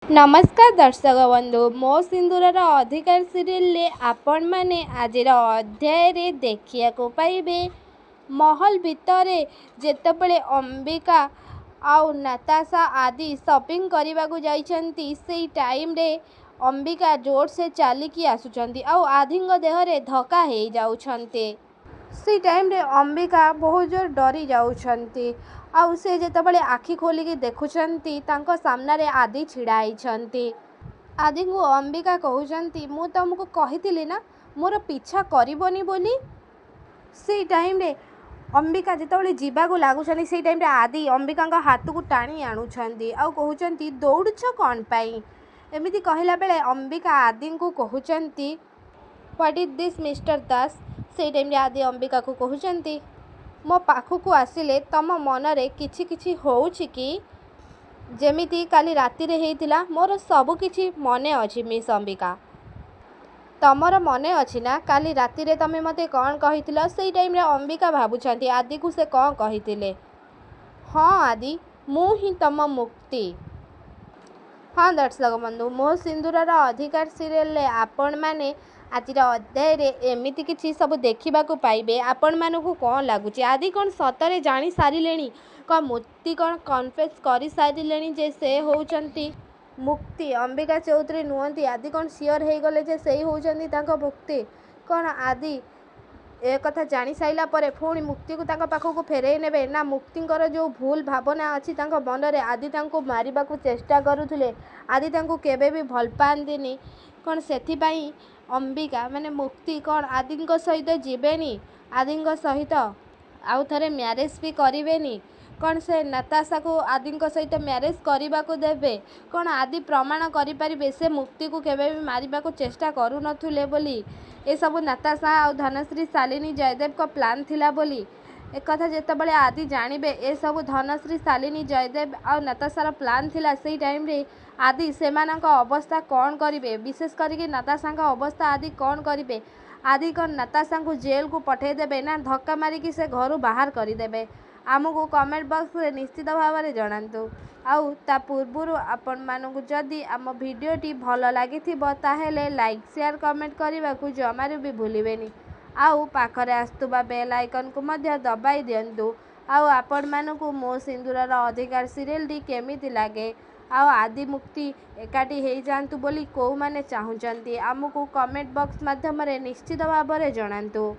नमस्कार दर्शक बंधु मो सिंदूरर अधिकार सीरियल आपण मैंने आज अध्याय देखिया पाइबे। महल भितर जेतेबेले अंबिका आउ नताशा आदि शॉपिंग करने को जाइछंती से टाइम रे अंबिका जोर से चलिकी आसुचंती आउ आदिंग देहरे धक्का हो जाउछंती। से टाइम रे अंबिका बहुत जोर डरी जाउछंती आउ से जेतेबेले आखि खोलिकी देखुछंती तांको सामने आदि छिड़ा होइछंती। आदि को अंबिका कहउछंती मु तुमको कहिथिली ना मोर पीछा करिवनी बोली। से टाइम रे अंबिका जेतेबेले जीवा को लागुछंती से टाइम रे आदि अंबिका हाथ को टाणी आणुछंती आउ कहउछंती दौड़ुछ कोन पाई। एमिति कहला बेले अंबिका आदि को कहउछंती व्हाट इज दिस मिस्टर दास। से टाइम रे आदि अंबिका को कहउछंती मो पाखु आसिले तम मनरे किछि किछि होउछि कि जेमिति काली राति रे हेइतिला मोर सब किछि मने अछि। मिस अंबिका तमर मने अछि ना काली राति रे तमे मते कौन कहितिलो। से टाइम रे अंबिका भाबुछंती आदि को से कौन कहितिले। हाँ आदि मु ही तम मुक्ति। हाँ दर्शक बंधु मो सिंदूरर अधिकार सीरियल आपण मैंने आज अध्याय रे एमिति किछि सब देखा पाइबे। आपण मानकु कौन लगुच आदि कौन सतरे जानी सारिलेनी कौन मुक्ति कौन कन्फेस कर सारिलेनी जे से होउचंती मुक्ति। अंबिका चौधरी नुहंती आदि कौन सियोर हो गले जे से होउचंती तांको मुक्ति कौन आदि ए कथा जानी साइला परे पुणी मुक्ति को तांको पाखकु फेरई नेबे ना मुक्तिंकर जो भूल भावना अच्छी तांको मनरे आदि तांको मारिबाकु चेष्टा करुथिले आदि तांको केबे भी भल पांदिनी कौन सेथिपाई अंबिका माने मुक्ति कौन आदिंक सहित जीवेनी आदिंक सहित आउ थरे मैरेज भी करिवेनी कौन से नताशा को आदिंक सहित मैरेज करने को देवे कौन आदि प्रमाण करें से मुक्ति को केबे भी मारिबाकु चेष्टा करू नथुले बोली ए सबु नताशा आउ धनश्री शालिनी जयदेव को प्लान थिला बोली एक कथा जेतेबेले आदि जानिबे ए सबु धनश्री शालिनी जयदेव आउ नताशार प्लान थिला से टाइम रे आदि सेमानक अवस्था कौन करिवे विशेष करके नताशा अवस्था आदि कौन करिवे आदि कौन नताशा को जेल को पठे देबे ना धक्का मारिकी से घर बाहर करदेबे आमको कमेंट बॉक्स में निश्चित भाव में जनातु आउ ता पूर्व आपण मानकु जदि आम भिडियोटी भल लगी ताहेले लाइक शेयर कमेंट करने को जमारू भी भूलिबेनी आउ पाखरे आस्तुबा बेल आइकन को मध्य दबाई दियंतु आउ आपण मानकु मो सिंदूरर अधिकार सीरियल टी केमिति लागे आउ आदि मुक्ति एकाठी हो जातु बोली को माने चाहुचंती आमको कमेंट बॉक्स माध्यम निश्चित भाव में जनातु।